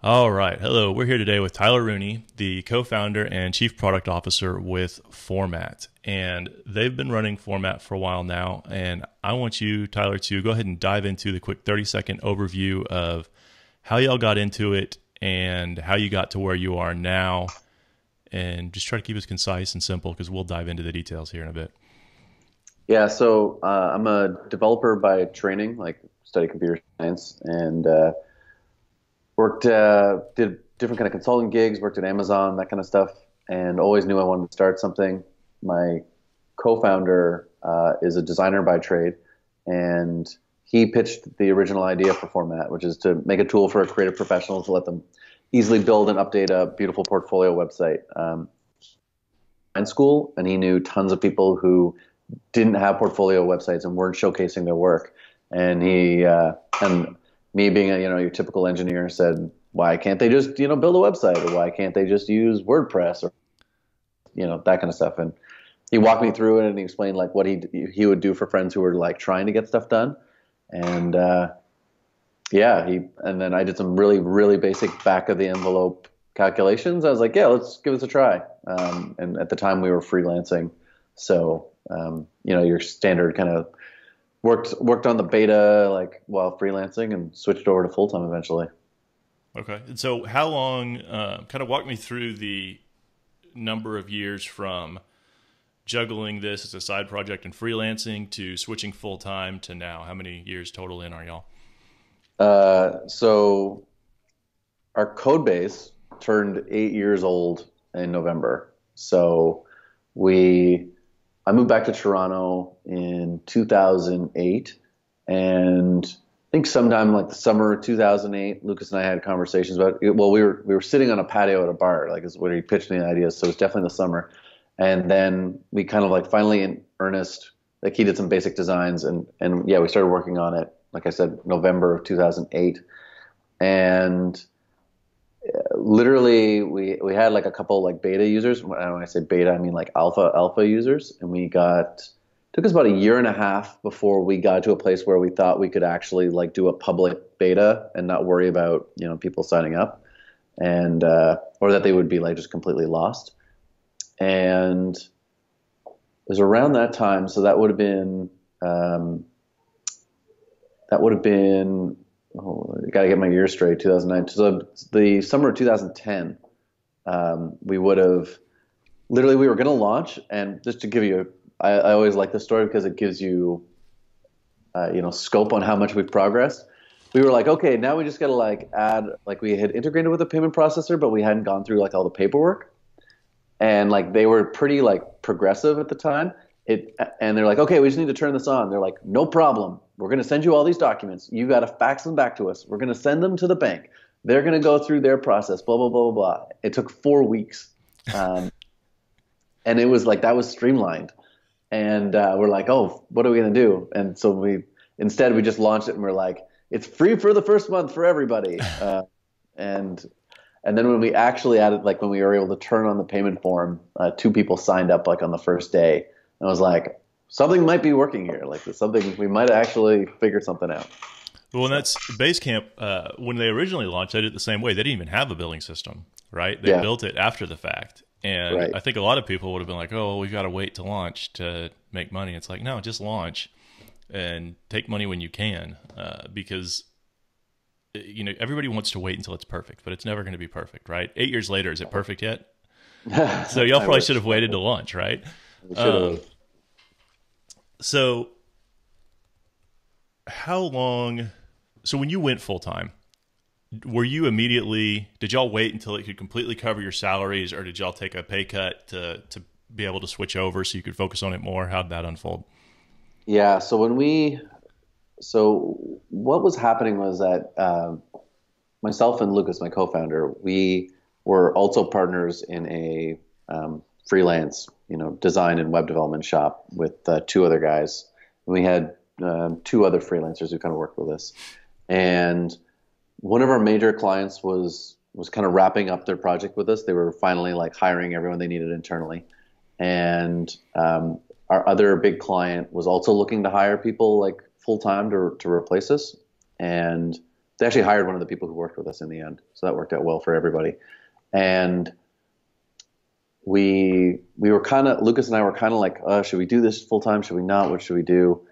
All right. Hello. We're here today with Tyler Rooney, the co-founder and chief product officer with Format. And they've been running Format for a while now. And I want you, Tyler, to go ahead and dive into the quick 30-second overview of how y'all got into it and how you got to where you are now. And just try to keep it concise and simple because we'll dive into the details here in a bit. Yeah, so I'm a developer by training, like study computer science, and worked did different kind of consulting gigs, worked at Amazon, that kind of stuff, and always knew I wanted to start something. My co-founder is a designer by trade, and he pitched the original idea for Format, which is to make a tool for creative professionals to let them easily build and update a beautiful portfolio website. In school, and he knew tons of people who didn't have portfolio websites and weren't showcasing their work. And he and me being a your typical engineer said, why can't they just build a website, or why can't they just use WordPress, or that kind of stuff. And he walked me through it, and he explained like what he would do for friends who were like trying to get stuff done. And yeah, and then I did some really basic back of the envelope calculations. I was like, yeah, let's give this a try. And at the time we were freelancing, so your standard kind of worked on the beta like while freelancing, and switched over to full time eventually. Okay. And so how long, kind of walk me through the number of years from juggling this as a side project and freelancing to switching full time to now. How many years total in are y'all? So our code base turned 8 years old in November. So I moved back to Toronto in 2008, and I think sometime like the summer of 2008, Lucas and I had conversations about it. Well, we were sitting on a patio at a bar, like is where he pitched me the idea. So it's definitely the summer. And then we kind of like finally in earnest, like he did some basic designs, and yeah, we started working on it, like I said, November of 2008. And literally we had like a couple like beta users. When I say beta, I mean like alpha users. And took us about a year and a half before we got to a place where we thought we could actually like do a public beta and not worry about people signing up, and or that they would be like just completely lost. And it was around that time, so that would have been oh, I got to get my years straight, 2009. So the summer of 2010, we would have literally, we were going to launch. And just to give you, I always like this story because it gives you, scope on how much we've progressed. We were like, okay, now we just got to like add, like we had integrated with a payment processor, but we hadn't gone through like all the paperwork. And like they were pretty like progressive at the time. And they're like, okay, we just need to turn this on. They're like, no problem. We're going to send you all these documents. You got to fax them back to us. We're going to send them to the bank. They're going to go through their process, blah, blah, blah, blah, blah. It took 4 weeks. And it was like, that was streamlined. And we're like, oh, what are we going to do? And so we just launched it, and we're like, it's free for the first month for everybody. And then when we actually added, like when we were able to turn on the payment form, 2 people signed up like on the first day. And I was like, something might be working here. Like something, we might actually figure something out. Well, and that's Basecamp. When they originally launched, they did it the same way. They didn't even have a billing system, right? They built it after the fact. And Right. I think a lot of people would have been like, oh, we've got to wait to launch to make money. It's like, no, just launch and take money when you can, because everybody wants to wait until it's perfect, but it's never going to be perfect, right? 8 years later, is it perfect yet? So y'all probably should have waited to launch, right? We should have. So how long, so when you went full time, did y'all wait until it could completely cover your salaries, or did y'all take a pay cut to be able to switch over so you could focus on it more? How'd that unfold? Yeah. So what was happening was that myself and Lucas, my co-founder, we were also partners in a freelance, design and web development shop with 2 other guys. And we had 2 other freelancers who kind of worked with us. And one of our major clients was kind of wrapping up their project with us. They were finally like hiring everyone they needed internally. And our other big client was also looking to hire people like full time to replace us. And they actually hired one of the people who worked with us in the end. So that worked out well for everybody. And we were kind of, Lucas and I were kind of like, should we do this full time? Should we not? What should we do?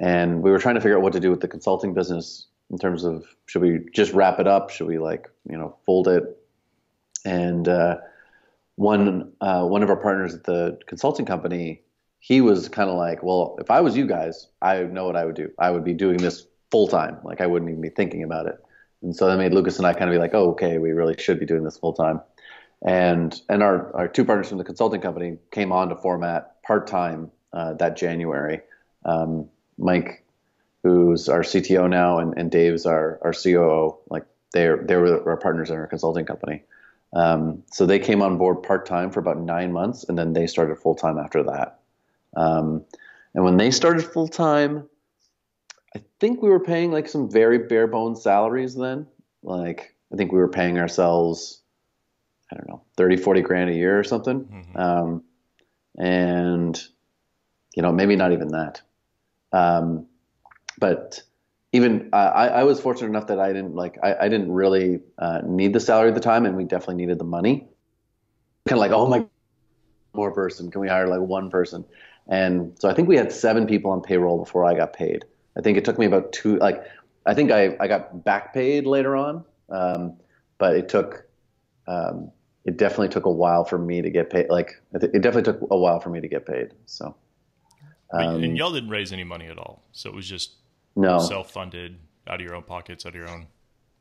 And we were trying to figure out what to do with the consulting business in terms of, should we just wrap it up? Should we fold it? And one of our partners at the consulting company, he was kind of like, well, if I was you guys, I know what I would do. I would be doing this full time. Like I wouldn't even be thinking about it. And so that made Lucas and I kind of be like, oh, okay, we really should be doing this full time. And our two partners from the consulting company came on to Format part time that January. Mike, who's our CTO now, and Dave's our COO. Like they were our partners in our consulting company. So they came on board part time for about 9 months, and then they started full time after that. And when they started full time, I think we were paying like some very bare bones salaries then. Like I think we were paying ourselves, I don't know, 30, 40 grand a year or something. Mm-hmm. And maybe not even that. But even I was fortunate enough that I didn't really need the salary at the time, and we definitely needed the money. Kind of like, oh my, more person, can we hire like one person? And so I think we had 7 people on payroll before I got paid. I think it took me about 2. Like I think I got back paid later on, but it definitely took a while for me to get paid. Like it definitely took a while for me to get paid. So. And y'all didn't raise any money at all, so it was just self-funded out of your own pockets, out of your own.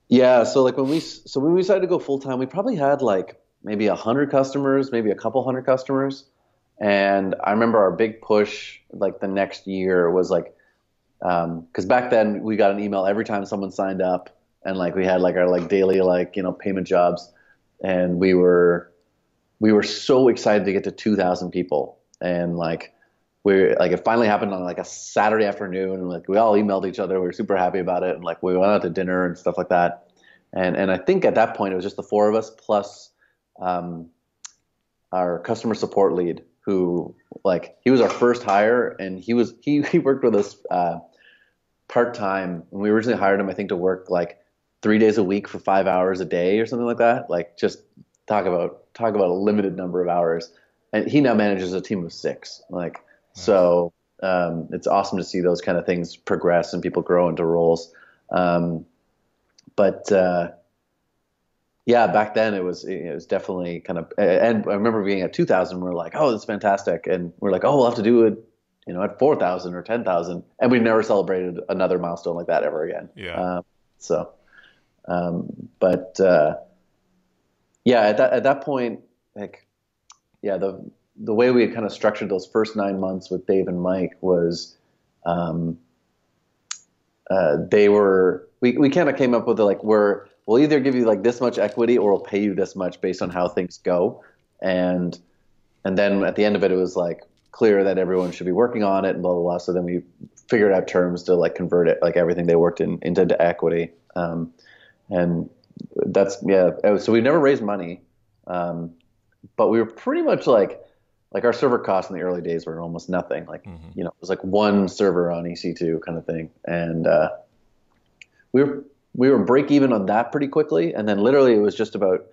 Yeah, so like when we decided to go full time, we probably had like maybe 100 customers, maybe a couple hundred customers, and I remember our big push like the next year was like, because back then we got an email every time someone signed up, and like we had like our like daily payment jobs, and we were so excited to get to 2,000 people, and like. It finally happened on like a Saturday afternoon, and like we all emailed each other. We were super happy about it, and like we went out to dinner and stuff like that. And I think at that point it was just the 4 of us plus our customer support lead, who like he was our first hire, and he worked with us part time. When we originally hired him, I think to work like 3 days a week for 5 hours a day or something like that. Like just talk about a limited number of hours. And he now manages a team of 6. Like. So it's awesome to see those kind of things progress and people grow into roles. But back then it was definitely kind of, and I remember being at 2,000, we're like, oh, that's fantastic. And we're like, oh, we'll have to do it, at 4,000 or 10,000. And we never celebrated another milestone like that ever again. Yeah. At that point, like, yeah, the way we had kind of structured those first 9 months with Dave and Mike was, we kind of came up with we'll either give you like this much equity or we'll pay you this much based on how things go. And then at the end of it, it was like clear that everyone should be working on it and blah, blah, blah. So then we figured out terms to like convert it, like everything they worked into equity. And that's, so we never raised money. But we were pretty much like our server costs in the early days were almost nothing. Like, mm-hmm. It was like one server on EC2 kind of thing. And we were break even on that pretty quickly. And then literally it was just about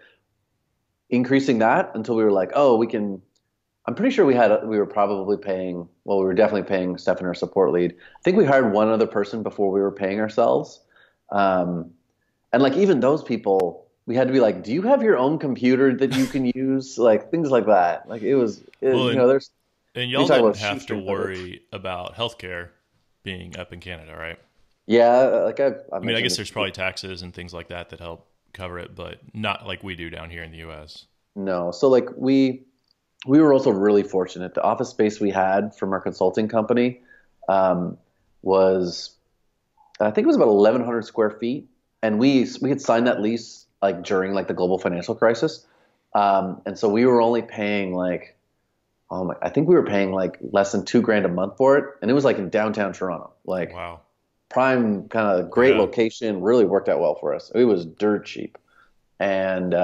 increasing that until we were like, oh, I'm pretty sure we were definitely paying Stefan, our support lead. I think we hired one other person before we were paying ourselves. And like even those people, we had to be like, do you have your own computer that you can use? Like things like that. Like there's. And y'all didn't have to worry about healthcare being up in Canada, right? Yeah. I guess there's probably taxes and things like that help cover it, but not like we do down here in the US. No. So like we were also really fortunate. The office space we had from our consulting company was, I think it was about 1,100 square feet. And we had signed that lease like during like the global financial crisis. And so we were only paying like, I think we were paying like less than $2,000 a month for it. And it was like in downtown Toronto, like wow. Prime kind of great location, really worked out well for us. It was dirt cheap. And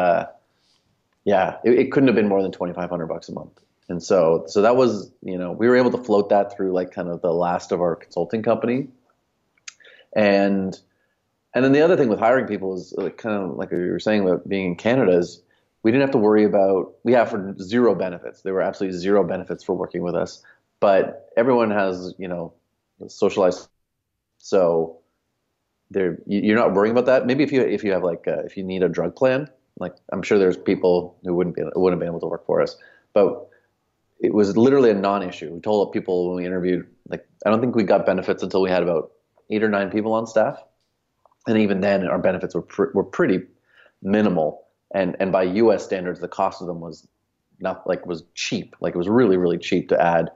it couldn't have been more than $2,500 a month. And so that was, we were able to float that through like kind of the last of our consulting company. And And then the other thing with hiring people is like, kind of like you were saying about being in Canada is we didn't have to worry about, we offered zero benefits. There were absolutely zero benefits for working with us, but everyone has, socialized. So you're not worrying about that. Maybe if you have like, if you need a drug plan, like I'm sure there's people who wouldn't be able to work for us, but it was literally a non-issue. We told people when we interviewed, like, I don't think we got benefits until we had about 8 or 9 people on staff. And even then our benefits were pretty minimal. And by US standards, the cost of them was was cheap. Like it was really, really cheap to add,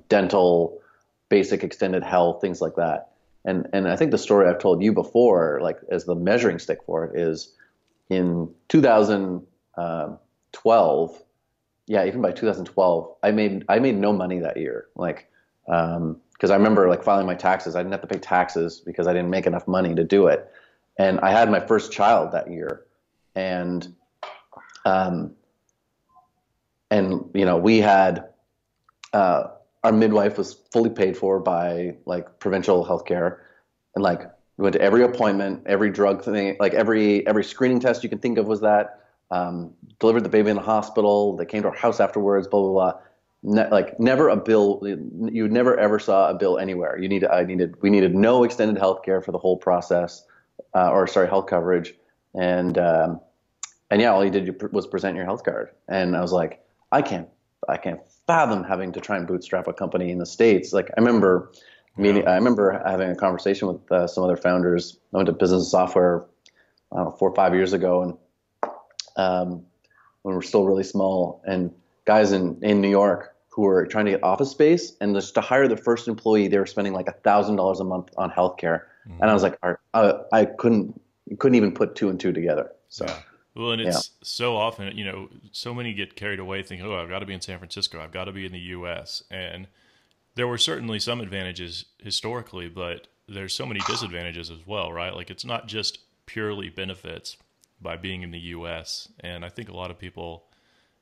dental, basic extended health, things like that. And I think the story I've told you before, like as the measuring stick for it is in 2012, yeah, even by 2012, I made no money that year. Like, because I remember like filing my taxes, I didn't have to pay taxes because I didn't make enough money to do it. And I had my first child that year, and we had our midwife was fully paid for by like provincial healthcare, and like we went to every appointment, every drug thing, like every screening test you can think of was that. Delivered the baby in the hospital. They came to our house afterwards. Blah blah blah. Never a bill. You never ever saw a bill anywhere. We needed no extended health care for the whole process, health coverage, and yeah, all you did was present your health card. And I was like, I can't fathom having to try and bootstrap a company in the States. Like I remember having a conversation with some other founders. I went to business software, I don't know, 4 or 5 years ago, and when we're still really small, and guys in New York who were trying to get office space, and just to hire the first employee, they were spending like $1,000 a month on healthcare. Mm-hmm. And I was like, I couldn't even put 2 and 2 together. So, yeah. Well, and it's so often, so many get carried away thinking, oh, I've got to be in San Francisco, I've got to be in the U.S. And there were certainly some advantages historically, but there's so many disadvantages as well, right? Like it's not just purely benefits by being in the U.S. And I think a lot of people,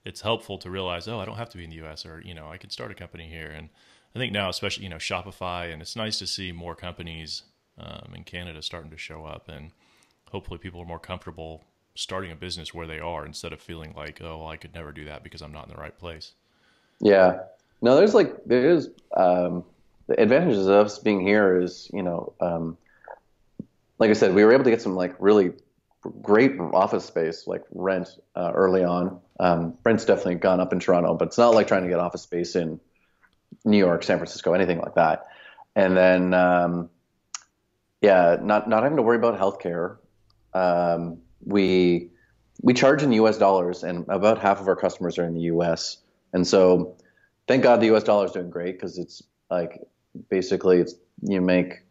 it's helpful to realize, oh, I don't have to be in the U.S. or, I can start a company here. And I think now, especially, Shopify, and it's nice to see more companies in Canada starting to show up, and hopefully people are more comfortable starting a business where they are instead of feeling like, oh, well, I could never do that because I'm not in the right place. Yeah. No, there's the advantages of us being here is, like I said, we were able to get some like really great office space, like rent early on. Rent's definitely gone up in Toronto, but it's not like trying to get office space in New York, San Francisco, anything like that. And then, not having to worry about healthcare. We charge in US dollars, and about half of our customers are in the US. And so thank God the US dollar is doing great, because it's like basically you make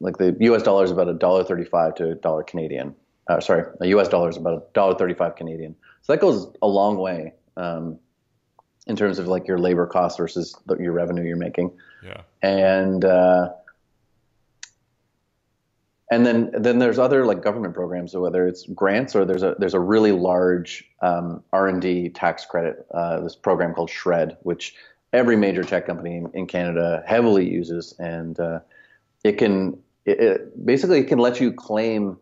like the US dollar is about $1.35 to $1 Canadian. The US dollar is about $1.35 Canadian. So that goes a long way in terms of like your labor costs versus your revenue you're making. Yeah. And then there's other like government programs, so whether it's grants or there's a really large R&D tax credit, this program called SHRED, which every major tech company in Canada heavily uses, and it can let you claim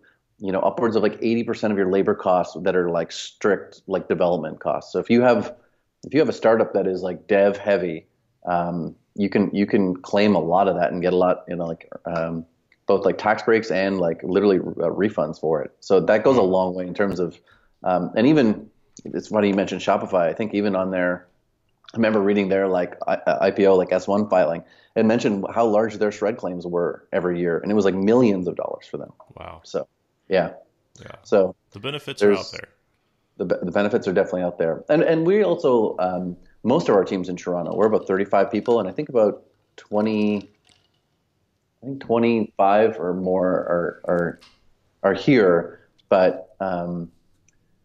upwards of like 80% of your labor costs that are like strict like development costs. So if you have a startup that is like dev heavy, you can claim a lot of that and get a lot, both like tax breaks and like literally refunds for it. So that goes a long way in terms of, and even it's funny you mentioned Shopify. I think even on their, I remember reading their like IPO, like S1 filing, it mentioned how large their SHRED claims were every year, and it was like millions of dollars for them. Wow. So yeah. So the benefits are out there. The benefits are definitely out there, and we also most of our teams in Toronto, we're about 35 people, and I think about 25 or more are here. But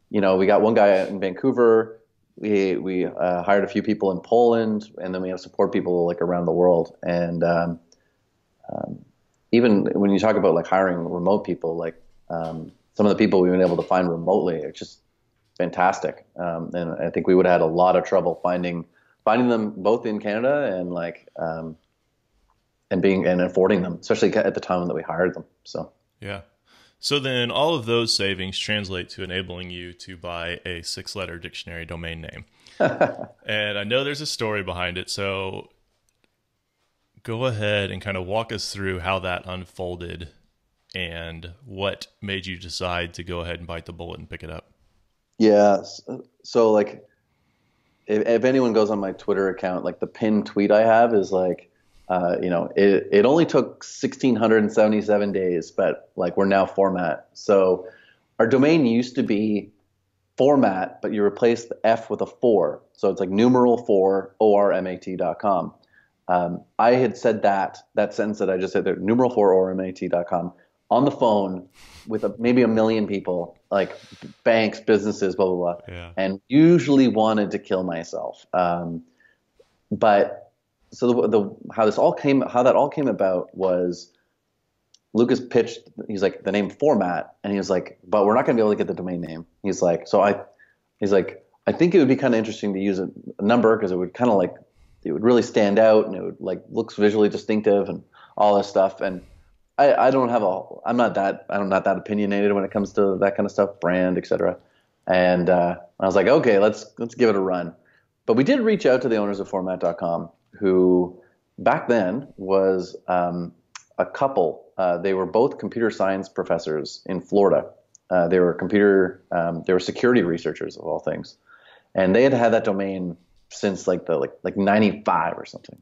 we got one guy in Vancouver. We hired a few people in Poland, and then we have support people like around the world. And even when you talk about like hiring remote people, like some of the people we've been able to find remotely, it's just fantastic. And I think we would have had a lot of trouble finding them both in Canada and like and affording them, especially at the time that we hired them. So yeah. So then all of those savings translate to enabling you to buy a 6-letter dictionary domain name. And I know there's a story behind it. So go ahead and kind of walk us through how that unfolded and what made you decide to go ahead and bite the bullet and pick it up. Yeah. So like, if anyone goes on my Twitter account, like the pinned tweet I have is like, it only took 1,677 days, but like we're now format. So our domain used to be format, but you replace the F with a 4. So it's like numeral 4, ormat.com. I had said that sentence that I just said there, numeral 4, ormat.com, on the phone with maybe 1 million people, like banks, businesses, blah, blah, blah, Yeah. and usually wanted to kill myself. But so how that all came about was Lucas pitched, he's like, the name format, and he was like, but we're not going to be able to get the domain name. He's like, I think it would be kind of interesting to use a number because it would kind of like, it would really stand out and it would like looks visually distinctive and all this stuff. And I'm not that opinionated when it comes to that kind of stuff, brand, etc. And I was like, okay, let's give it a run. But we did reach out to the owners of format.com, who back then was a couple. They were both computer science professors in Florida. They were security researchers of all things, and they had had that domain since like 95 or something.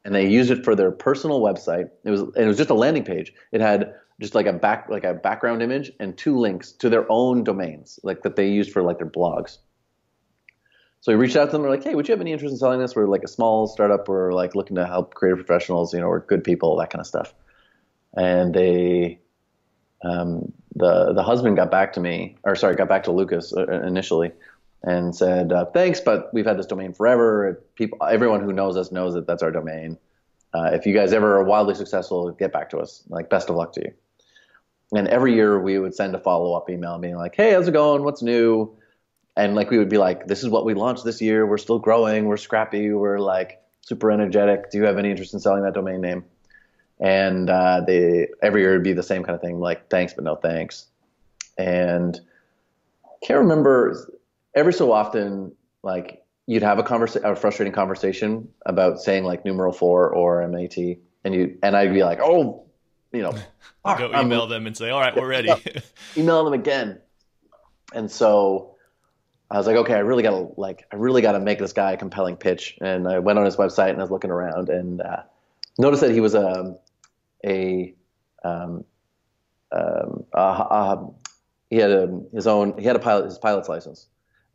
And they used it for their personal website. It was just a landing page. It had just like a background image and 2 links to their own domains, like that they used for like their blogs. So we reached out to them. We're like, hey, would you have any interest in selling this? We're like a small startup. We're like looking to help creative professionals. We're good people, that kind of stuff. And they, the husband got back to Lucas initially, and said, thanks, but we've had this domain forever. Everyone who knows us knows that that's our domain. If you guys ever are wildly successful, get back to us. Like, best of luck to you. And every year we would send a follow-up email being like, hey, how's it going? What's new? And like, we would be like, this is what we launched this year. We're still growing. We're scrappy. We're like super energetic. Do you have any interest in selling that domain name? And every year it'd be the same kind of thing, like, thanks, but no thanks. And I can't remember, every so often, like, you'd have a frustrating conversation about saying like numeral 4 or MAT, and I'd be like, oh, go email them and say, all right, we're ready. Email them again. And so I was like, okay, I really gotta make this guy a compelling pitch. And I went on his website and I was looking around and noticed that he was he had his pilot's license,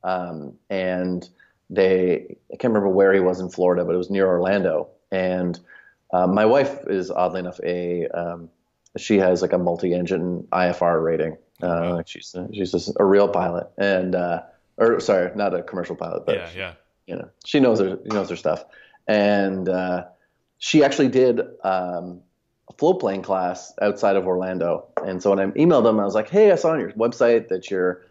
and I can't remember where he was in Florida, but it was near Orlando. And my wife is oddly enough she has like a multi-engine IFR rating. She's a real pilot, and or sorry, not a commercial pilot, but she knows her stuff. And she actually did a float plane class outside of Orlando. And so when I emailed them, I was like, hey, I saw on your website that you're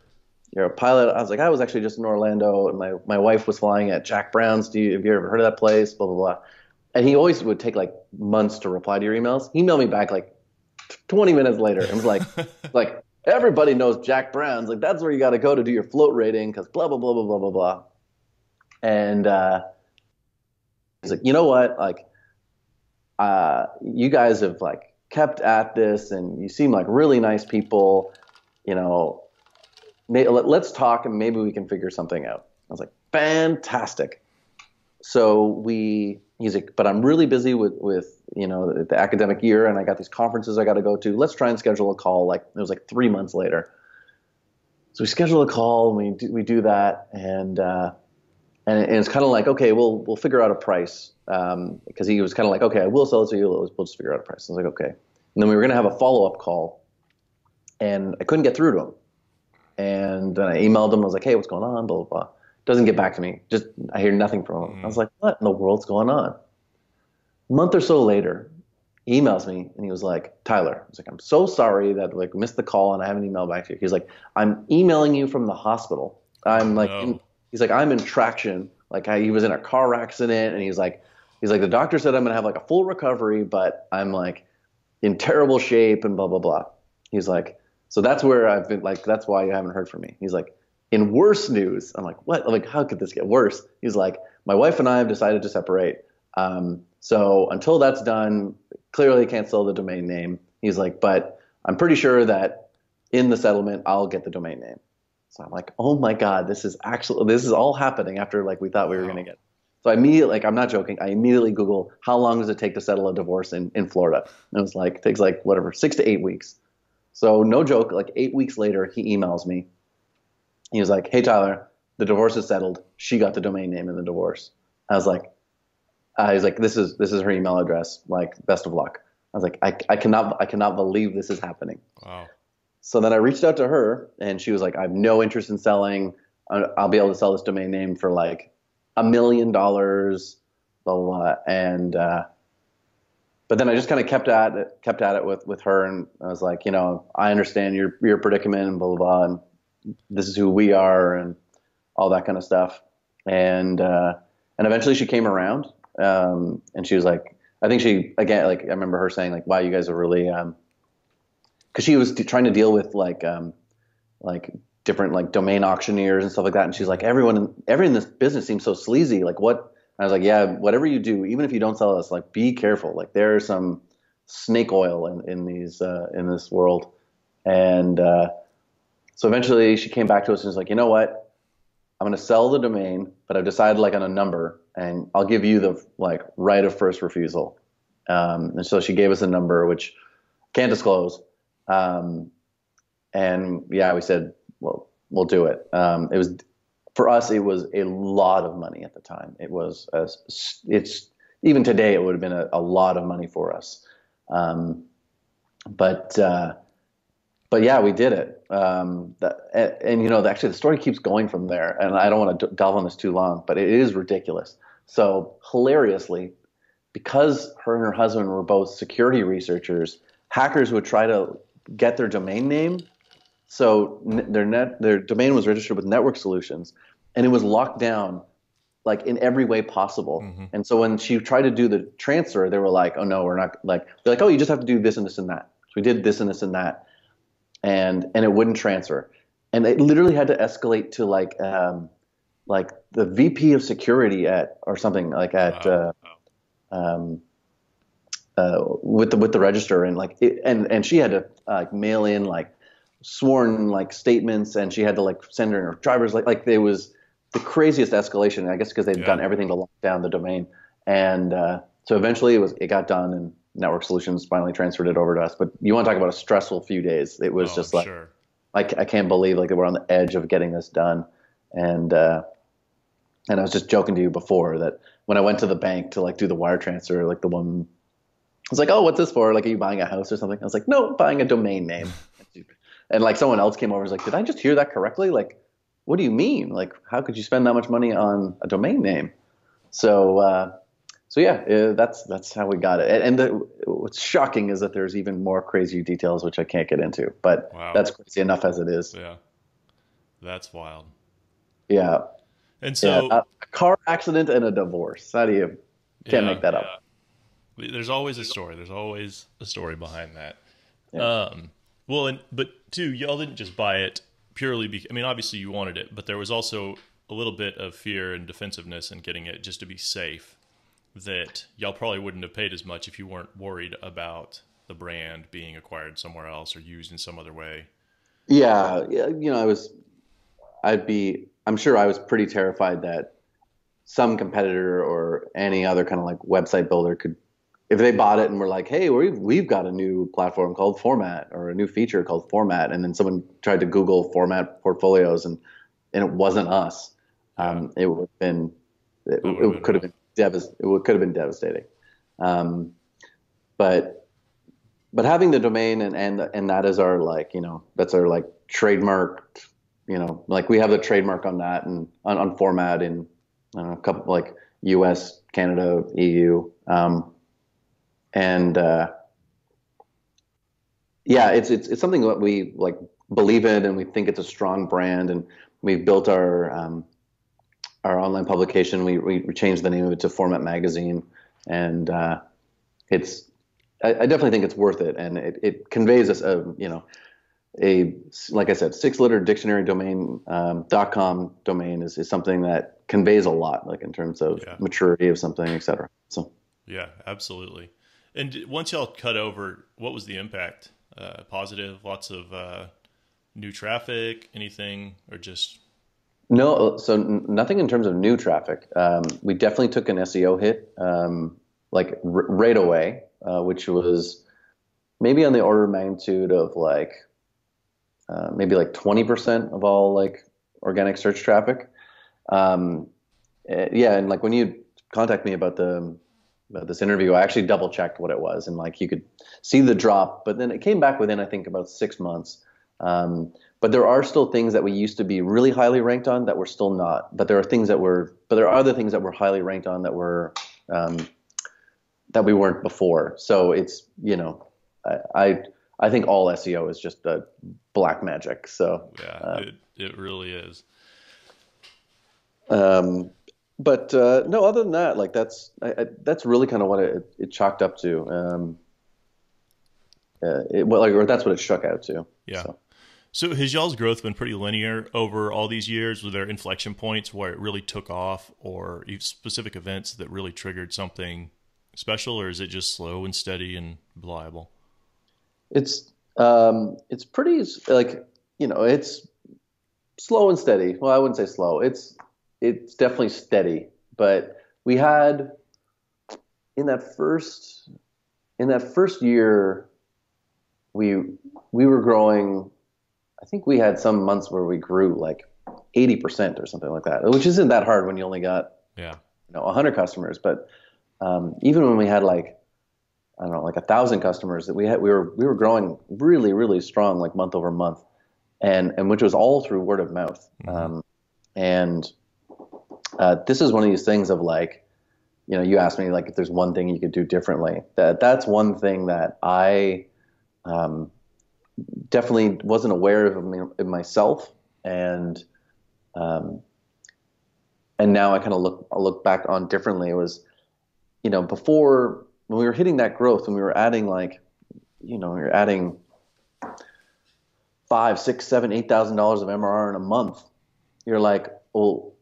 a pilot. I was like, I was actually just in Orlando, and my wife was flying at Jack Brown's. Have you ever heard of that place? Blah, blah, blah. And he always would take like months to reply to your emails. He emailed me back like 20 minutes later and was like, everybody knows Jack Brown's. Like, that's where you got to go to do your float rating because blah, blah, blah, blah, blah, blah, blah. And he's like, you know what? Like, you guys have like kept at this and you seem like really nice people, let's talk and maybe we can figure something out. I was like, fantastic. So he's like, but I'm really busy with the academic year and I got these conferences I got to go to. Let's try and schedule a call. Like, it was like 3 months later. So we schedule a call and we do that. And it's kind of like, okay, we'll figure out a price. Because he was kind of like, okay, I will sell it to you. We'll just figure out a price. I was like, okay. And then we were going to have a follow-up call, and I couldn't get through to him. And then I emailed him. I was like, hey, what's going on? Blah, blah, blah. Doesn't get back to me. Just, I hear nothing from him. I was like, what in the world's going on? A month or so later, he emails me, and he was like, Tyler, I was like, I'm so sorry that like missed the call, and I haven't emailed back to you. He's like, I'm emailing you from the hospital. I'm like, he's like, I'm in traction. Like, he was in a car accident, and he's like, the doctor said I'm going to have like a full recovery, but I'm like in terrible shape and blah, blah, blah. He's like, So that's where I've been like, that's why you haven't heard from me. He's like, in worse news, I'm like, what? I'm like, how could this get worse? He's like, my wife and I have decided to separate. So until that's done, clearly can't sell the domain name. He's like, but I'm pretty sure that in the settlement, I'll get the domain name. So I'm like, oh my God, this is all happening after like we thought we were going to get. So I immediately, like, I'm not joking. I immediately Google, how long does it take to settle a divorce in Florida? And it was like, it takes like whatever, 6 to 8 weeks. So no joke, like 8 weeks later, he emails me. He was like, hey, Tyler, the divorce is settled. She got the domain name in the divorce. I was like, he's like, this is her email address. Like, best of luck. I was like, I cannot believe this is happening. Wow. So then I reached out to her, and she was like, I have no interest in selling. I'll be able to sell this domain name for like $1 million, blah, blah, blah. And, but then I just kind of kept at it with her. And I was like, you know, I understand your predicament and blah, blah, blah. And this is who we are and all that kind of stuff. And eventually she came around, and she was like, I think she, again, like, I remember her saying like, wow, you guys are really, cause she was trying to deal with like different like domain auctioneers and stuff like that. And she's like, everyone in this business seems so sleazy. Like what? I was like, yeah, whatever you do, even if you don't sell us, like be careful. Like there's some snake oil in this world. And, so eventually she came back to us and was like, you know what? I'm going to sell the domain, but I've decided like on a number, and I'll give you the like right of first refusal. And so she gave us a number, which can't disclose. And yeah, we said, well, we'll do it. It was, for us, it was a lot of money at the time. It's even today, it would have been a lot of money for us. But yeah, we did it. And you know, actually the story keeps going from there, and I don't want to delve on this too long, but it is ridiculous. So hilariously, because her and her husband were both security researchers, hackers would try to get their domain name. So their domain was registered with Network Solutions, and it was locked down like in every way possible. Mm-hmm. And so when she tried to do the transfer, they were like, oh no, we're not, like, they're like, oh, you just have to do this and this and that. So we did this and this and that. And it wouldn't transfer. And it literally had to escalate to like the VP of security with the register, and like and she had to mail in like sworn like statements, and she had to like send her drivers like it was the craziest escalation, I guess, because they'd done everything to lock down the domain. And so eventually it got done, and Network Solutions finally transferred it over to us. But you want to talk about a stressful few days. It was just like, sure. I can't believe like we're on the edge of getting this done. And I was just joking to you before that when I went to the bank to like do the wire transfer, like the woman was like, oh, what's this for? Like, are you buying a house or something? I was like, no, buying a domain name. And like someone else came over and was like, did I just hear that correctly? Like, what do you mean? Like, how could you spend that much money on a domain name? So yeah, that's how we got it. And what's shocking is that there's even more crazy details, which I can't get into, but That's crazy enough as it is. Yeah. That's wild. Yeah. And so a car accident and a divorce. How do you can't make that up? There's always a story. There's always a story behind that. Yeah. But too, y'all didn't just buy it purely because, I mean, obviously you wanted it, but there was also a little bit of fear and defensiveness in getting it just to be safe, that y'all probably wouldn't have paid as much if you weren't worried about the brand being acquired somewhere else or used in some other way. Yeah. You know, I'm sure I was pretty terrified that some competitor or any other kind of like website builder could, if they bought it and were like, hey, we've got a new platform called Format, or a new feature called Format, and then someone tried to Google Format portfolios and it wasn't us, it would have been, it could have been devastating. But having the domain and that is our, like, you know, that's our like trademarked, you know, like we have the trademark on that and on Format in a couple, like US, Canada, EU. Yeah, it's something that we like believe in, and we think it's a strong brand, and we've built our online publication. We changed the name of it to Format Magazine, and I definitely think it's worth it, and it conveys us, you know, like I said, 6-letter dictionary domain, .com domain is something that conveys a lot, like in terms of Yeah. maturity of something, et cetera. So Yeah, absolutely. And once y'all cut over, what was the impact? Positive, lots of new traffic, anything, or just no, so nothing in terms of new traffic. We definitely took an SEO hit, like right away, which was maybe on the order of magnitude of like maybe like 20% of all like organic search traffic. Um, yeah, and like when you contact me about this interview, I actually double checked what it was, and like you could see the drop, but then it came back within I think about 6 months. But there are still things that we used to be really highly ranked on that we're still not. But there are other things that we're highly ranked on that were um, that we weren't before. So it's I think all SEO is just a black magic. So yeah, it really is. um, but no, other than that, like that's really kind of what it chalked up to. Or that's what it shook out to. Yeah. So. So has y'all's growth been pretty linear over all these years? Were there inflection points where it really took off, or specific events that really triggered something special, or is it just slow and steady and reliable? It's pretty like it's slow and steady. Well, I wouldn't say slow. It's definitely steady. But we had in that first year we were growing. I think we had some months where we grew like 80% or something like that, which isn't that hard when you only got Yeah. 100 customers. But even when we had like I don't know like 1,000 customers, that we were growing really really strong like month over month, and which was all through word of mouth. Mm-hmm. And this is one of these things of like you asked me like if there's one thing you could do differently. That's one thing that I um, definitely wasn't aware of in myself, and um, and now I kind of look back on differently. It was before when we were hitting that growth, when we were adding like we were adding five, six, seven, $8,000 of MRR in a month. You're like, well,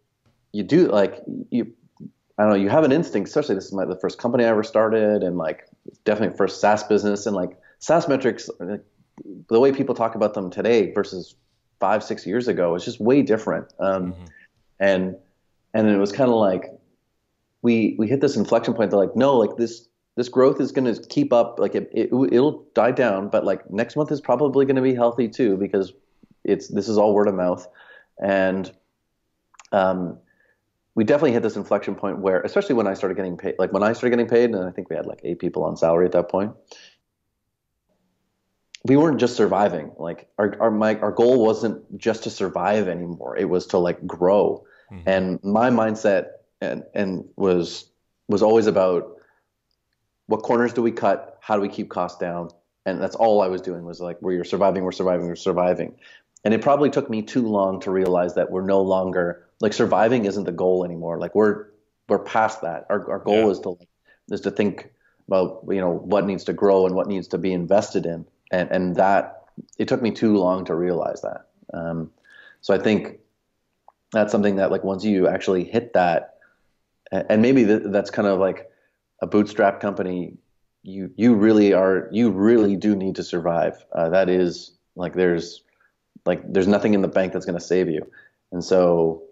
you do like you. I don't know. You have an instinct, especially this is the first company I ever started, and like definitely first SaaS business, and like SaaS metrics, the way people talk about them today versus 5, 6 years ago is just way different. Mm-hmm. And it was kind of like we hit this inflection point. They're like, no, like this growth is going to keep up. Like it'll die down, but like next month is probably going to be healthy too because this is all word of mouth. And we definitely hit this inflection point where, especially when I started getting paid, like when I started getting paid, and I think we had like 8 people on salary at that point. We weren't just surviving. Like our goal wasn't just to survive anymore. It was to like grow. Mm-hmm. And my mindset and was always about what corners do we cut? How do we keep costs down? And that's all I was doing was like, we're surviving, we're surviving, we're surviving. And it probably took me too long to realize that we're no longer like surviving isn't the goal anymore. Like we're past that. Our goal is to think about what needs to grow and what needs to be invested in. And that it took me too long to realize that. So I think that's something that like once you actually hit that, and maybe that's kind of like a bootstrap company, you really do need to survive. That is like there's nothing in the bank that's going to save you, and so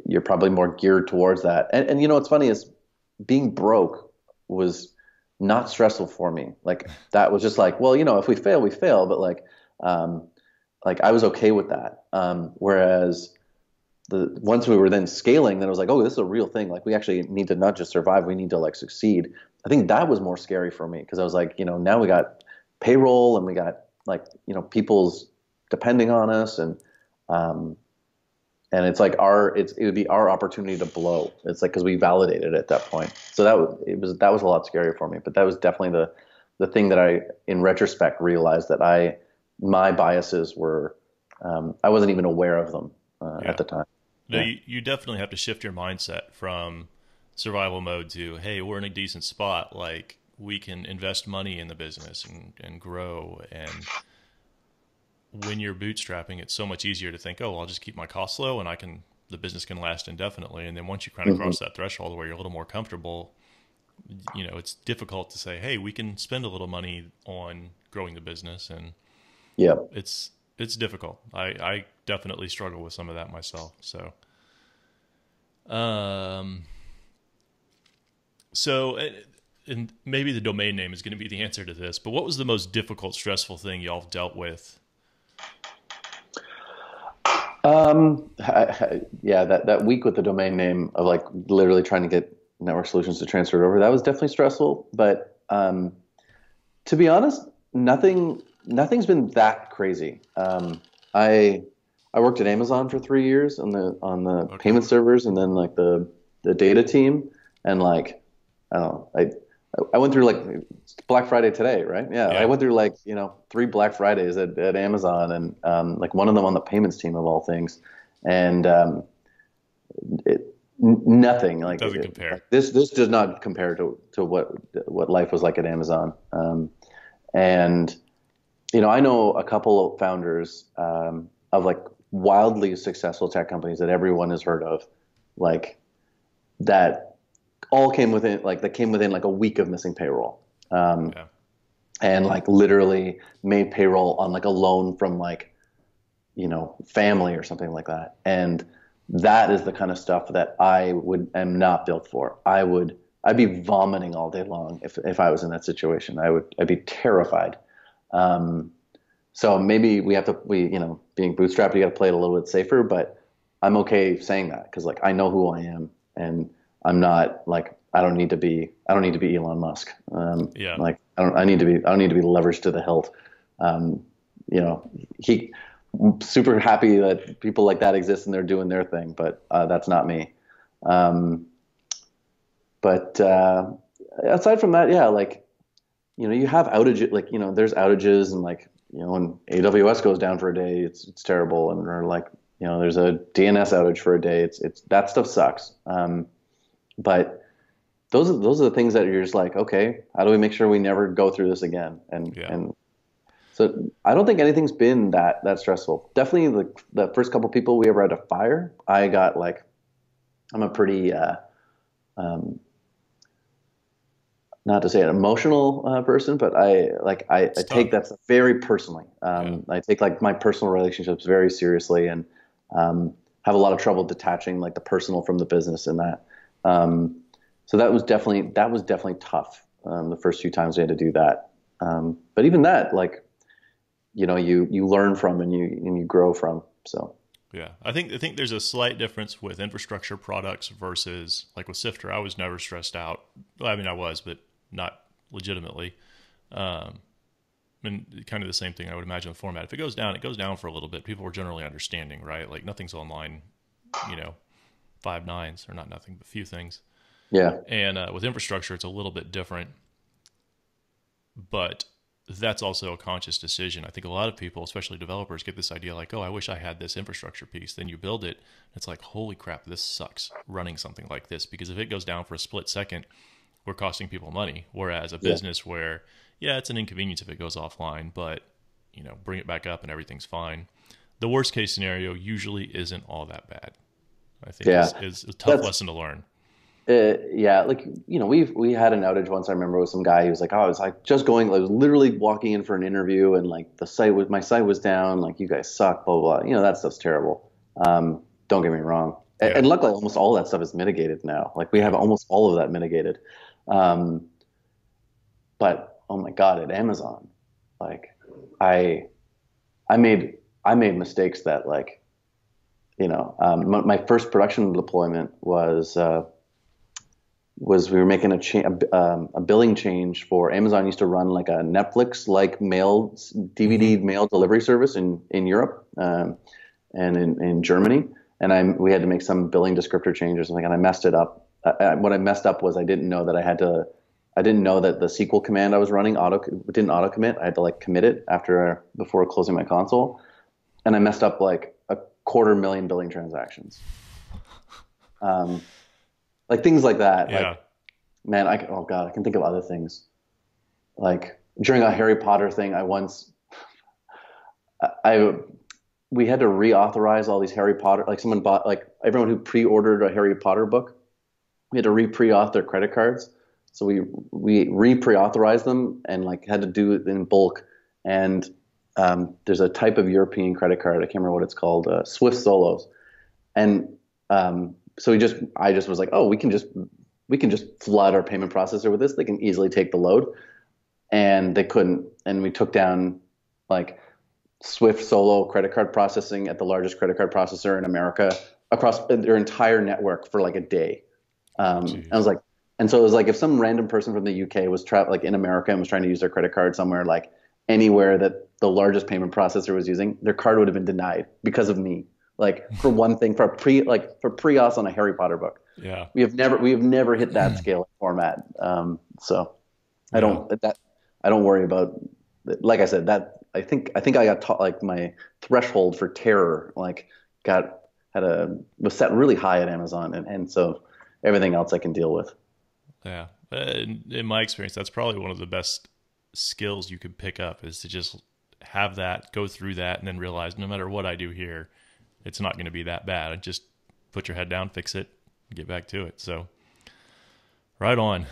you're probably more geared towards that. And what's funny is being broke was not stressful for me. Like that was just like, well, if we fail, we fail. But like I was okay with that. Whereas once we were then scaling, then it was like, oh, this is a real thing. Like we actually need to not just survive, we need to like succeed. I think that was more scary for me because I was like, now we got payroll and we got like, people's depending on us and it's like it would be our opportunity to blow. It's like because we validated it at that point. So that was a lot scarier for me. But that was definitely the thing that I, in retrospect, realized that my biases were I wasn't even aware of them at the time. No, you definitely have to shift your mindset from survival mode to, hey, we're in a decent spot. Like we can invest money in the business and grow. And when you're bootstrapping, it's so much easier to think, oh, well, I'll just keep my costs low and the business can last indefinitely. And then once you kind of Hmm. cross that threshold where you're a little more comfortable, it's difficult to say, hey, we can spend a little money on growing the business. And Yeah. it's difficult. I definitely struggle with some of that myself. Um, so, and maybe the domain name is going to be the answer to this, but what was the most difficult, stressful thing y'all have dealt with? Yeah, that week with the domain name of like literally trying to get network solutions to transfer it over, that was definitely stressful. But to be honest, nothing's been that crazy. I I worked at Amazon for 3 years on the Okay. payment servers and then like the data team, and like I don't know, I went through like Black Friday today, right? Yeah, I Yeah. went through like 3 Black Fridays at Amazon, and like one of them on the payments team of all things, and nothing It like doesn't compare. like this does not compare to what life was like at Amazon. And I know a couple of founders of like wildly successful tech companies that everyone has heard of, like that all came within like a week of missing payroll, Yeah. and like literally made payroll on like a loan from like family or something like that. And that is the kind of stuff that am not built for. I'd be vomiting all day long if I was in that situation. I'd be terrified. Um, so maybe being bootstrapped, you got to play it a little bit safer, but I'm okay saying that because like I know who I am, and I'm not like I don't need to be Elon Musk. Yeah. Like I don't need to be leveraged to the hilt. Um, he super happy that people like that exist and they're doing their thing, but that's not me. Um, but aside from that, yeah, like you have outages, like there's outages, and like when AWS goes down for a day, it's terrible, and or like there's a DNS outage for a day, it's that stuff sucks. But those are the things that you're just like, okay, how do we make sure we never go through this again? And Yeah. and so I don't think anything's been that stressful. Definitely the first couple people we ever had to fire, I got like I'm a pretty um, not to say an emotional person, but I It's take tough. that stuff very personally. Yeah. I take like my personal relationships very seriously, and have a lot of trouble detaching like the personal from the business and that. Um, so that was definitely tough. The first few times we had to do that, but even that, like you learn from and you grow from. So Yeah. I think there's a slight difference with infrastructure products versus like with Sifter. I was never stressed out. Well, I mean, I was, but not legitimately. Um, and kind of the same thing I would imagine with format. If it goes down, it goes down for a little bit. People are generally understanding, right? Like nothing's online, you know, 5 nines or not nothing, but few things. yeah, And with infrastructure, it's a little bit different, but that's also a conscious decision. I think a lot of people, especially developers, get this idea like, oh, I wish I had this infrastructure piece. Then you build it. And it's like, holy crap, this sucks running something like this. Because if it goes down for a split second, we're costing people money. Whereas a yeah, business where, yeah, it's an inconvenience if it goes offline, but, bring it back up and everything's fine. The worst case scenario usually isn't all that bad, I think yeah. is a tough That's lesson to learn. Yeah, like we had an outage once. I remember with some guy. He was like, "Oh, I was like just going. I was literally walking in for an interview, and like my site was down. Like you guys suck, blah blah. Blah. That stuff's terrible. Don't get me wrong. Yeah. And luckily, almost all that stuff is mitigated now. Like we Yeah. have almost all of that mitigated. Um, but oh my God, at Amazon, like I I made mistakes that like my first production deployment was we were making a billing change for Amazon. Used to run like a Netflix like mail Mm-hmm. DVD mail delivery service in Europe, and in Germany. And we had to make some billing descriptor change or something, and I messed it up. What I messed up was I didn't know that the SQL command I was running didn't auto commit. I had to like commit it before closing my console, and I messed up like 250,000 billing transactions. Um, like things like that. Yeah. Like man, oh God, I can think of other things. Like during a Harry Potter thing, I we had to reauthorize all these Harry Potter. Like someone bought like everyone who pre-ordered a Harry Potter book. We had to re-pre-auth their credit cards. So we re-pre-authorized them and like had to do it in bulk. And there's a type of European credit card. I can't remember what it's called. Swift Solos. And so I just was like, oh, we can just flood our payment processor with this. They can easily take the load. And they couldn't. And we took down like Swift Solo credit card processing at the largest credit card processor in America across their entire network for like a day. I was like, and so it was like if some random person from the UK was like in America and was trying to use their credit card somewhere, like anywhere that the largest payment processor was using, their card would have been denied because of me. Like for one thing, for pre-auth on a Harry Potter book. Yeah. We have never hit that scale of format. So I don't worry about, like I said, that I think I got taught like my threshold for terror, like was set really high at Amazon. And so everything else I can deal with. Yeah. In my experience, that's probably one of the best skills you could pick up, is to just have that, go through that, and then realize no matter what I do here, it's not going to be that bad. And just put your head down, fix it, get back to it. So right on.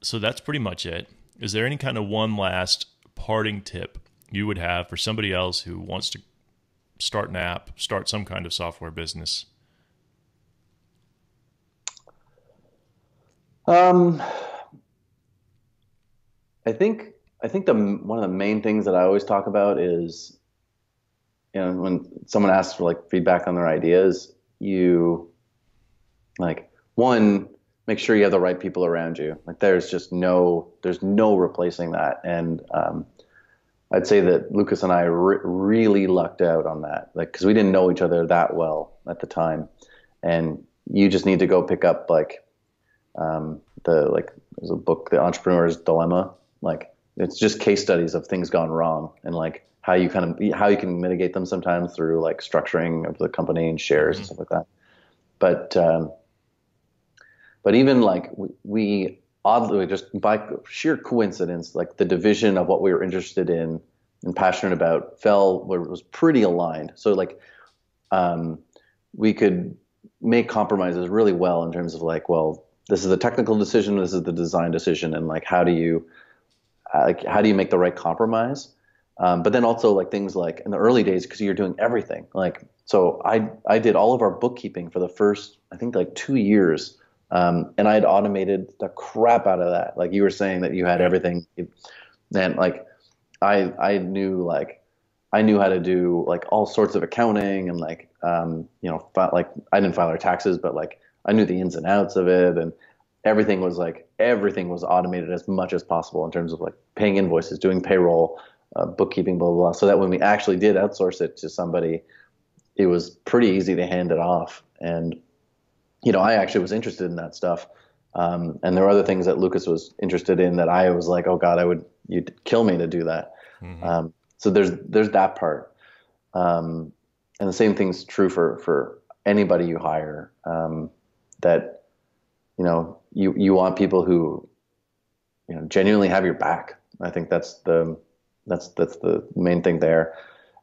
So that's pretty much it. Is there any kind of one last parting tip you would have for somebody else who wants to start an app, start some kind of software business? I think one of the main things that I always talk about is, when someone asks for like feedback on their ideas, you like one, make sure you have the right people around you. Like there's no replacing that. And I'd say that Lucas and I really lucked out on that, like because we didn't know each other that well at the time, and you just need to go pick up like there's a book, The Entrepreneur's Dilemma. Like it's just case studies of things gone wrong and like how you can mitigate them sometimes through like structuring of the company and shares and stuff like that. But even like we oddly, just by sheer coincidence, like the division of what we were interested in and passionate about was pretty aligned. So like we could make compromises really well in terms of like, well, this is a technical decision, this is the design decision, and like how do you make the right compromise? But then also like things like in the early days, because you're doing everything. Like so I did all of our bookkeeping for the first, I think like 2 years. And I had automated the crap out of that. Like you were saying that you had everything. And like I knew how to do like all sorts of accounting and like like I didn't file our taxes, but like I knew the ins and outs of it, and everything was automated as much as possible in terms of like paying invoices, doing payroll, bookkeeping, blah, blah, blah. So that when we actually did outsource it to somebody, it was pretty easy to hand it off. And I actually was interested in that stuff. And there were other things that Lucas was interested in that I was like, oh God, you'd kill me to do that. Mm-hmm. So there's that part. And the same thing's true for anybody you hire, that, you want people who, genuinely have your back. I think that's the main thing there.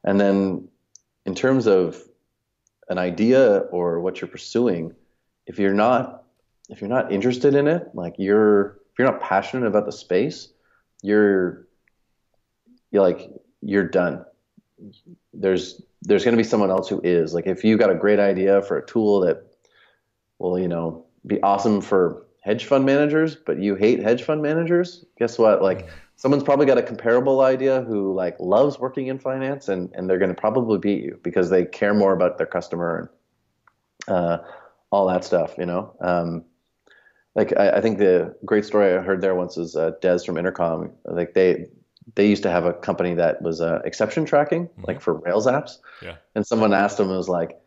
And then in terms of an idea or what you're pursuing, if you're not interested in it, like if you're not passionate about the space, you're done. There's going to be someone else who is. Like if you got a great idea for a tool that will, be awesome for hedge fund managers, but you hate hedge fund managers, guess what? Like someone's probably got a comparable idea who like loves working in finance, and they're going to probably beat you because they care more about their customer and all that stuff, like I think the great story I heard there once is Des from Intercom. Like they used to have a company that was exception tracking, like for Rails apps. Yeah. And someone asked him, it was like,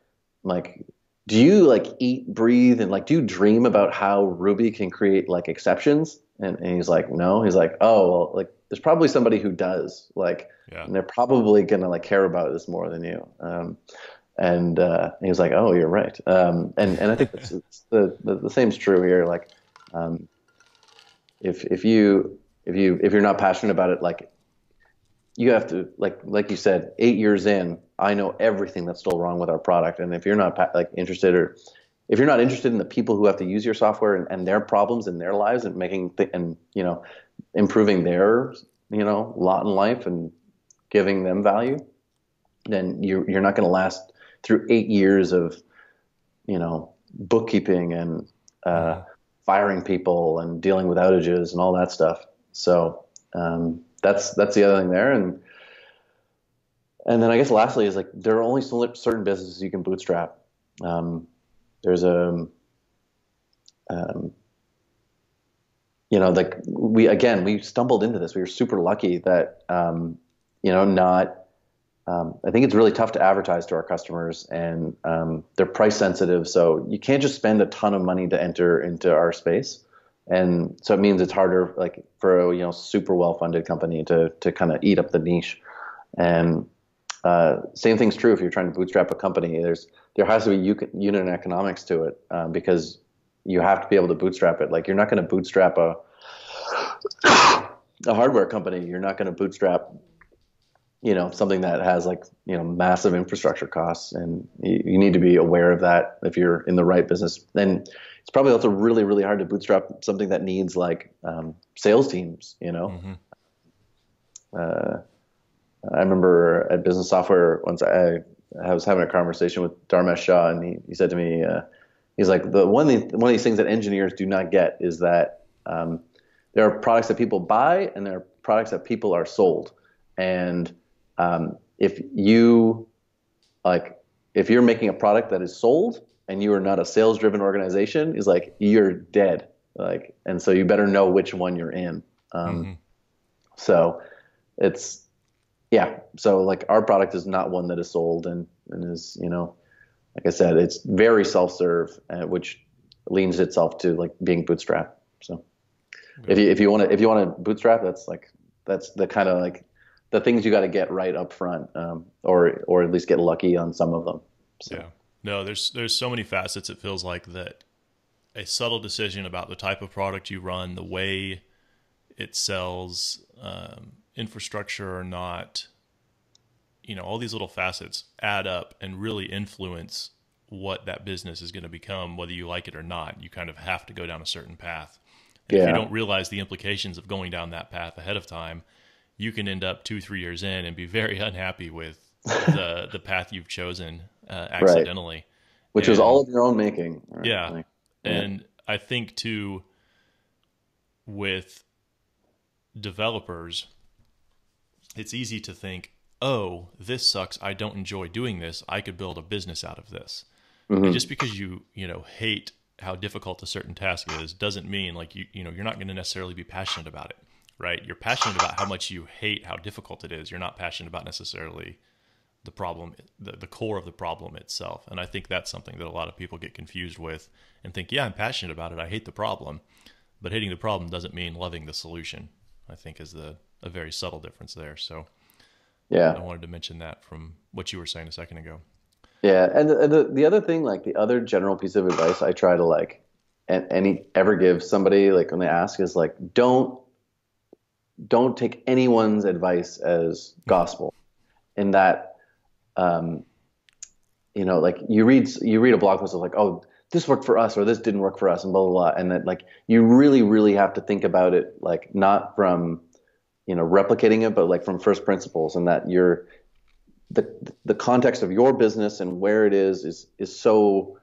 do you like eat, breathe, and like do you dream about how Ruby can create like exceptions? And he's like, no. He's like, oh well, like there's probably somebody who does, like, and they're probably gonna like care about this more than you. And he was like, oh, you're right. And I think that's, the same's true here. Like, if you're not passionate about it, like you have to, like you said, 8 years in, I know everything that's still wrong with our product. And if you're not like interested, or if you're not interested in the people who have to use your software and their problems in their lives and and improving their lot in life and giving them value, then you're not going to last through 8 years of bookkeeping and firing people and dealing with outages and all that stuff. So that's the other thing there. And then I guess lastly is like there are only certain businesses you can bootstrap. There's like we stumbled into this. We were super lucky that not. I think it's really tough to advertise to our customers, and they're price sensitive. So you can't just spend a ton of money to enter into our space, and so it means it's harder, like for a super well funded company to kind of eat up the niche. And same thing's true if you're trying to bootstrap a company. There has to be unit economics to it, because you have to be able to bootstrap it. Like you're not going to bootstrap a hardware company. You're not going to bootstrap something that has massive infrastructure costs, and you need to be aware of that if you're in the right business. Then it's probably also really, really hard to bootstrap something that needs sales teams, Mm-hmm. I remember at Business Software once I was having a conversation with Dharmesh Shah, and he said to me, he's like, one of these things that engineers do not get is that there are products that people buy and there are products that people are sold. And if you're making a product that is sold and you are not a sales driven organization, is like you're dead. And so you better know which one you're in. So it's, yeah. So our product is not one that is sold and is, like I said, it's very self-serve, which leans itself to being bootstrapped. So if you want to bootstrap, that's the kind of the things you got to get right up front, or at least get lucky on some of them. So. Yeah. No, there's so many facets. It feels like that a subtle decision about the type of product you run, the way it sells, infrastructure or not, all these little facets add up and really influence what that business is going to become, whether you like it or not. You kind of have to go down a certain path. And if you don't realize the implications of going down that path ahead of time, you can end up 2-3 years in and be very unhappy with the path you've chosen accidentally. Right. Which was all of your own making. Right? Yeah. And I think too, with developers, it's easy to think, oh, this sucks. I don't enjoy doing this. I could build a business out of this. Mm-hmm. And just because you hate how difficult a certain task is doesn't mean you're not going to necessarily be passionate about it. Right? You're passionate about how much you hate how difficult it is. You're not passionate about necessarily the problem, the core of the problem itself. And I think that's something that a lot of people get confused with and think, yeah, I'm passionate about it. I hate the problem. But hating the problem doesn't mean loving the solution, I think is a very subtle difference there. So yeah, I wanted to mention that from what you were saying a second ago. Yeah. And the other thing, the other general piece of advice I try to ever give somebody, when they ask, is don't take anyone's advice as gospel. In that, you read a blog post of oh, this worked for us or this didn't work for us and blah, blah, blah. And that you really, really have to think about it, not from, replicating it, but from first principles, and that the context of your business and where it is so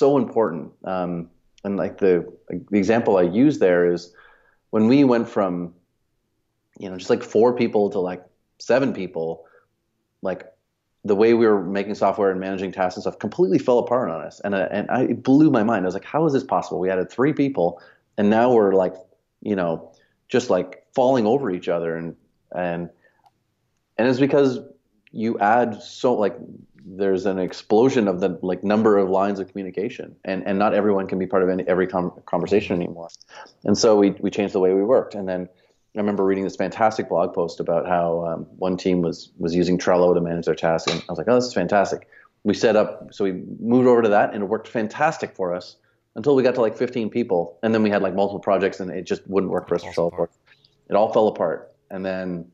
important. And the example I use there is when we went from, just 4 people to 7 people, the way we were making software and managing tasks and stuff completely fell apart on us. And it blew my mind. I was like, how is this possible? We added 3 people and now we're just falling over each other. And it's because you add there's an explosion of the number of lines of communication, and not everyone can be part of every conversation anymore. And so we changed the way we worked. And then I remember reading this fantastic blog post about how one team was using Trello to manage their tasks, and I was like, oh, this is fantastic. So we moved over to that, and it worked fantastic for us until we got to 15 people, and then we had multiple projects, and it just wouldn't work for us to sell apart. It all fell apart, and then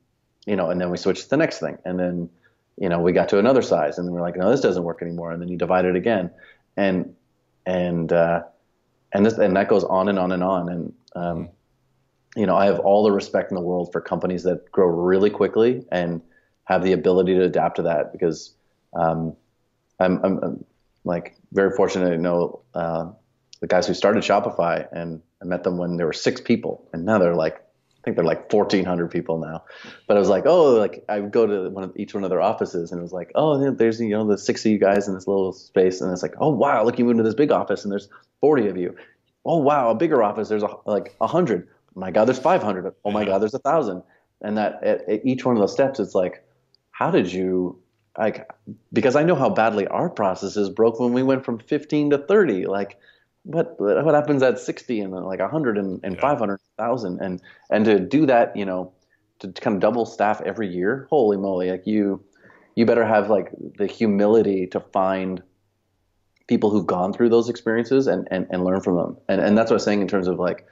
and then we switched to the next thing. And then, we got to another size, and then we're like, no, this doesn't work anymore. And then you divide it again. And, and that goes on and on and on. And, I have all the respect in the world for companies that grow really quickly and have the ability to adapt to that, because, I'm like very fortunate to know, the guys who started Shopify, and I met them when there were 6 people, and now I think they're like 1,400 people now. But I was like, I would go to each one of their offices, and it was like, there's, the 6 of you guys in this little space. And it's like, oh, wow, look, you moved to this big office and there's 40 of you. Oh, wow, a bigger office, there's like 100. Oh my God, there's 500. Oh my God, there's 1,000. And that at each one of those steps, it's like, how did you, because I know how badly our processes broke when we went from 15 to 30. Like, what happens at 60 and like 100 and 500,000, and to do that, to kind of double staff every year, holy moly! Like you better have like the humility to find people who've gone through those experiences and learn from them. And that's what I was saying in terms of like,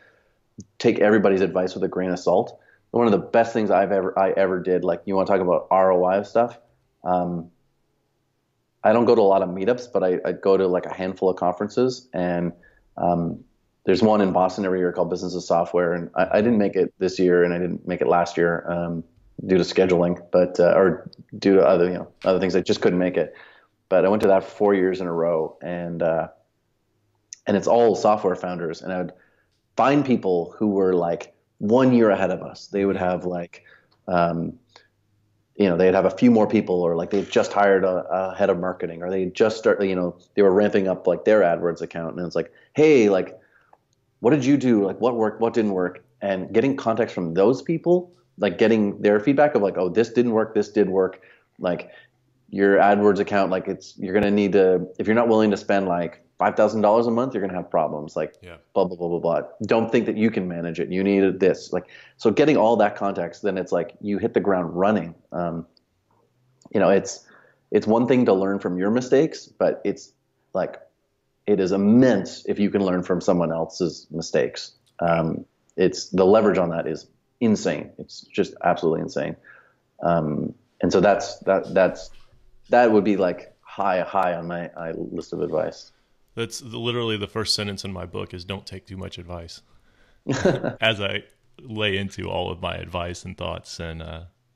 take everybody's advice with a grain of salt. One of the best things I ever did, like, you want to talk about ROI of stuff. I don't go to a lot of meetups, but I go to like a handful of conferences, and there's one in Boston every year called Business of Software, and I didn't make it this year, and I didn't make it last year due to scheduling, but or due to other things. I just couldn't make it. But I went to that for 4 years in a row, and it's all software founders, and I would find people who were like 1 year ahead of us. They would have like they'd have a few more people, or like they'd just hired a head of marketing, or they just they were ramping up like their AdWords account. And it's like, hey, like, what did you do? Like, what worked, what didn't work? And getting context from those people, like getting their feedback of like, oh, this didn't work, this did work. Like your AdWords account, like you're going to need to, if you're not willing to spend like $5,000 a month, you're going to have problems. Like, blah, blah, blah, blah, blah. Don't think that you can manage it. You need this. Like, so getting all that context, then it's like you hit the ground running. It's one thing to learn from your mistakes, but it's like, it is immense if you can learn from someone else's mistakes. It's the leverage on that is insane. It's just absolutely insane. And so that would be like high on my list of advice. That's literally the first sentence in my book is don't take too much advice. As I lay into all of my advice and thoughts. And,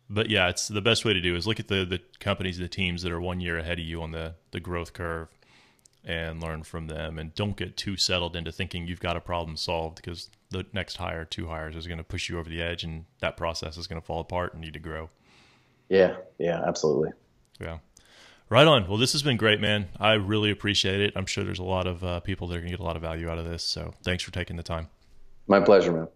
but yeah, it's the best way to do is look at the companies, the teams that are 1 year ahead of you on the growth curve, and learn from them. And don't get too settled into thinking you've got a problem solved, because the next hire, 2 hires is going to push you over the edge, and that process is going to fall apart and need to grow. Yeah, absolutely. Yeah. Right on. Well, this has been great, man. I really appreciate it. I'm sure there's a lot of people that are going to get a lot of value out of this. So thanks for taking the time. My pleasure, man.